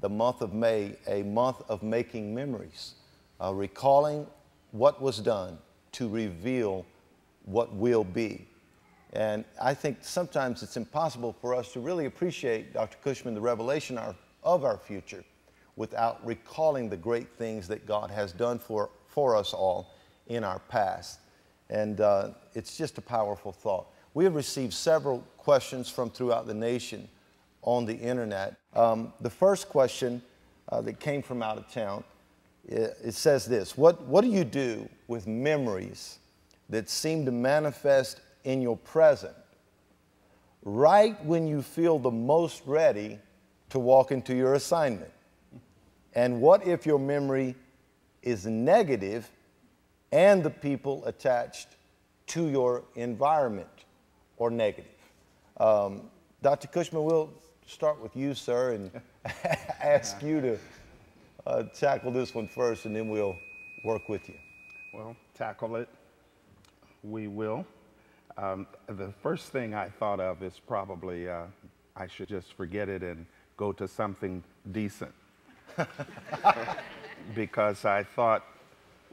the month of May a month of making memories, recalling what was done to reveal what will be. And I think sometimes it's impossible for us to really appreciate, Dr. Cushman, the revelation of our future without recalling the great things that God has done for us all in our past. And it's just a powerful thought. We have received several questions from throughout the nation on the internet. The first question that came from out of town, it says this: what do you do with memories that seem to manifest in your present right when you feel the most ready to walk into your assignment? And what if your memory is negative and the people attached to your environment are negative? Dr. Cushman, we'll start with you, sir, and ask you to tackle this one first, and then we'll work with you. Well, tackle it. We will. The first thing I thought of is probably I should just forget it and go to something decent. Because I thought,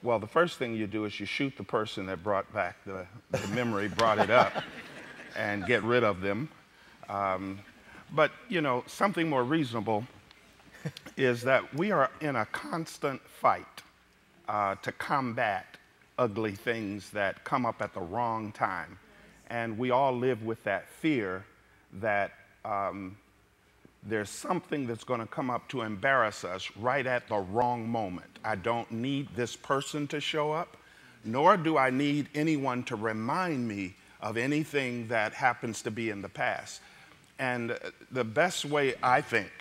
well, the first thing you do is you shoot the person that brought back the memory, brought it up, and get rid of them. But, you know, something more reasonable is that we are in a constant fight to combat ugly things that come up at the wrong time. And we all live with that fear that there's something that's going to come up to embarrass us right at the wrong moment. I don't need this person to show up, nor do I need anyone to remind me of anything that happens to be in the past. And the best way, I think,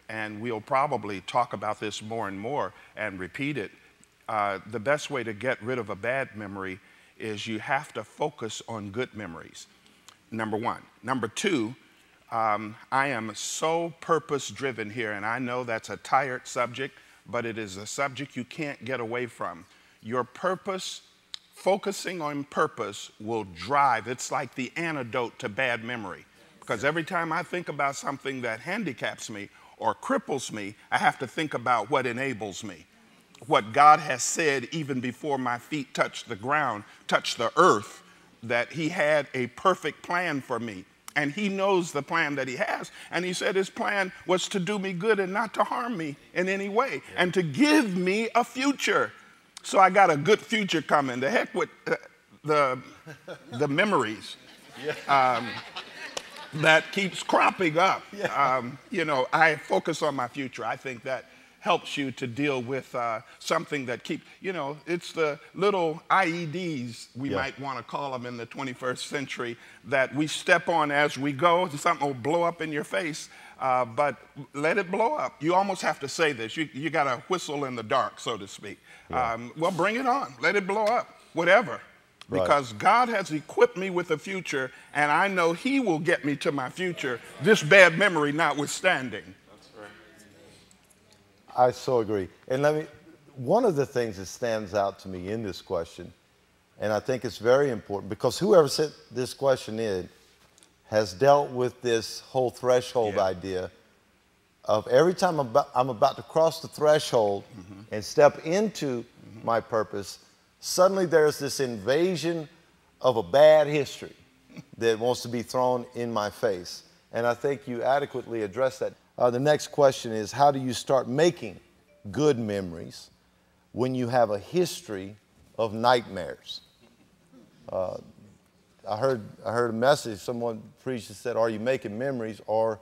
and we'll probably talk about this more and more and repeat it, the best way to get rid of a bad memory is you have to focus on good memories, number one. Number two, I am so purpose-driven here, and I know that's a tired subject, but it is a subject you can't get away from. Your purpose, focusing on purpose, will drive. It's like the antidote to bad memory, because every time I think about something that handicaps me or cripples me, I have to think about what enables me. What God has said even before my feet touched the ground, touched the earth, that He had a perfect plan for me. And He knows the plan that He has. And He said His plan was to do me good and not to harm me in any way, and to give me a future. So I got a good future coming. The heck with the memories that keeps cropping up. You know, I focus on my future. I think that helps you to deal with something that keeps, you know, it's the little IEDs, we might want to call them in the 21st century, that we step on as we go. Something will blow up in your face, but let it blow up. You almost have to say this. You got to whistle in the dark, so to speak. Well, bring it on. Let it blow up, whatever. Because God has equipped me with a future, and I know He will get me to my future, this bad memory notwithstanding. I so agree. And one of the things that stands out to me in this question, and I think it's very important, because whoever sent this question in has dealt with this whole threshold idea of every time I'm about to cross the threshold and step into my purpose, suddenly there's this invasion of a bad history that wants to be thrown in my face. And I think you adequately addressed that. The next question is, how do you start making good memories when you have a history of nightmares? I heard a message, someone preached and said, are you making memories or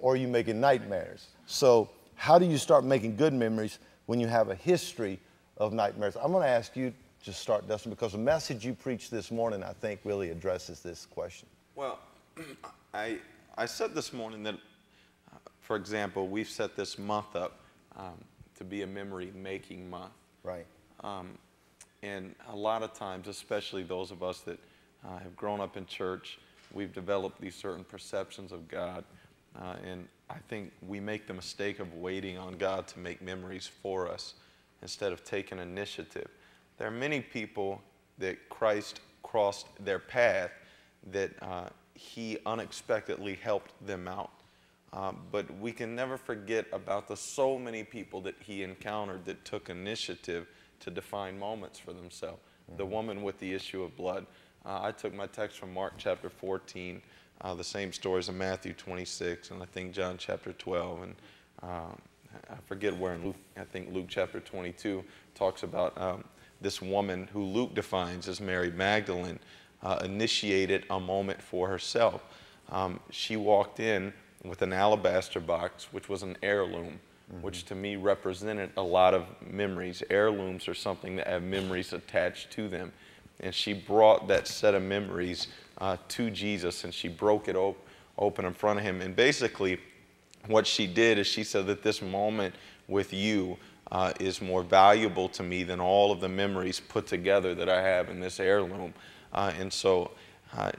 are you making nightmares? So how do you start making good memories when you have a history of nightmares? I'm going to ask you to start, Dustin, because the message you preached this morning, I think, really addresses this question. Well, I said this morning that, for example, we've set this month up to be a memory-making month. Right. And a lot of times, especially those of us that have grown up in church, we've developed these certain perceptions of God. And I think we make the mistake of waiting on God to make memories for us instead of taking initiative. There are many people that Christ crossed their path that He unexpectedly helped them out. but we can never forget about the so many people that he encountered that took initiative to define moments for themselves. The woman with the issue of blood. I took my text from Mark chapter 14, the same stories in Matthew 26, and I think John chapter 12, and I forget where in Luke, I think Luke chapter 22 talks about this woman who Luke defines as Mary Magdalene initiated a moment for herself. She walked in with an alabaster box, which was an heirloom, which to me represented a lot of memories. Heirlooms are something that have memories attached to them. And she brought that set of memories to Jesus, and she broke it open in front of him. And basically, what she did is she said that this moment with you is more valuable to me than all of the memories put together that I have in this heirloom. And so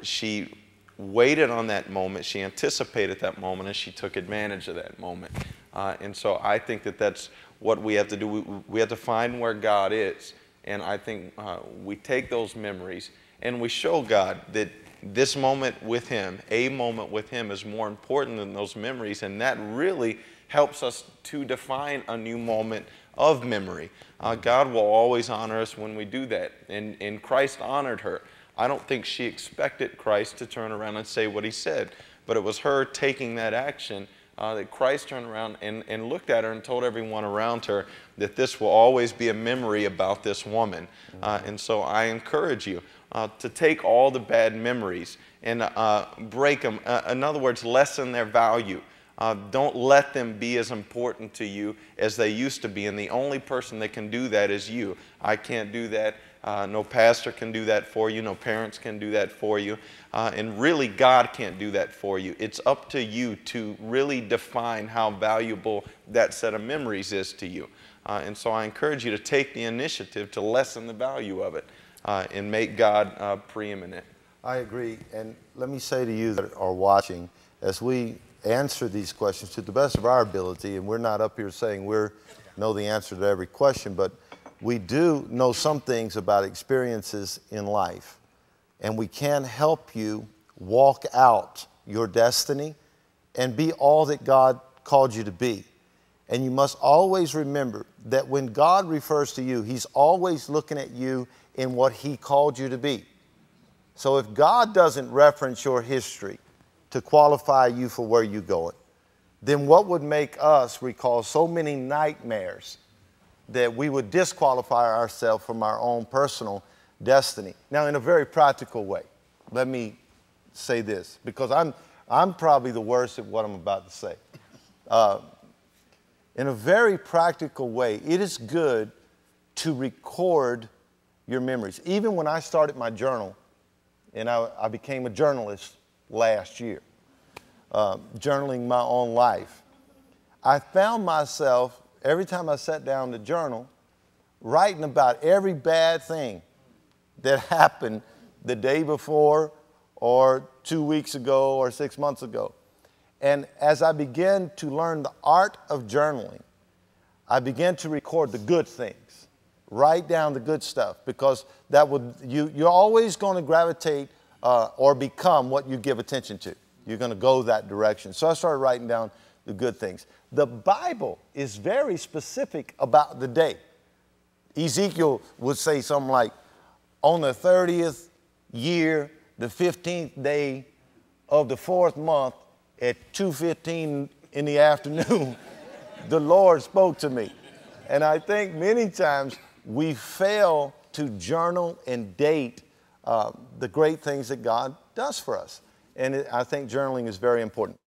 she waited on that moment, she anticipated that moment, and she took advantage of that moment. And so I think that that's what we have to do. We have to find where God is. And I think we take those memories and we show God that this moment with him, a moment with him, is more important than those memories. And that really helps us to define a new moment of memory. God will always honor us when we do that. And Christ honored her. I don't think she expected Christ to turn around and say what he said. But it was her taking that action that Christ turned around and looked at her and told everyone around her that this will always be a memory about this woman. And so I encourage you to take all the bad memories and break them. In other words, lessen their value. Don't let them be as important to you as they used to be. And the only person that can do that is you. I can't do that. No pastor can do that for you. No parents can do that for you. And really, God can't do that for you. It's up to you to really define how valuable that set of memories is to you. And so I encourage you to take the initiative to lessen the value of it and make God preeminent. I agree. And let me say to you that are watching, as we answer these questions to the best of our ability, and we're not up here saying we know the answer to every question, but we do know some things about experiences in life, and we can help you walk out your destiny and be all that God called you to be. And you must always remember that when God refers to you, he's always looking at you in what he called you to be. So if God doesn't reference your history to qualify you for where you're going, then what would make us recall so many nightmares that we would disqualify ourselves from our own personal destiny? Now, in a very practical way, let me say this, because I'm probably the worst at what I'm about to say. In a very practical way, it is good to record your memories. Even when I started my journal, and I became a journalist last year, journaling my own life, I found myself, every time I sat down to journal, writing about every bad thing that happened the day before or 2 weeks ago or 6 months ago. And as I began to learn the art of journaling, I began to record the good things, write down the good stuff, because that would, you're always going to gravitate or become what you give attention to. You're going to go that direction. So I started writing down the good things. The Bible is very specific about the day. Ezekiel would say something like, on the 30th year, the 15th day of the 4th month at 2:15 in the afternoon, the Lord spoke to me. And I think many times we fail to journal and date the great things that God does for us. And I think journaling is very important.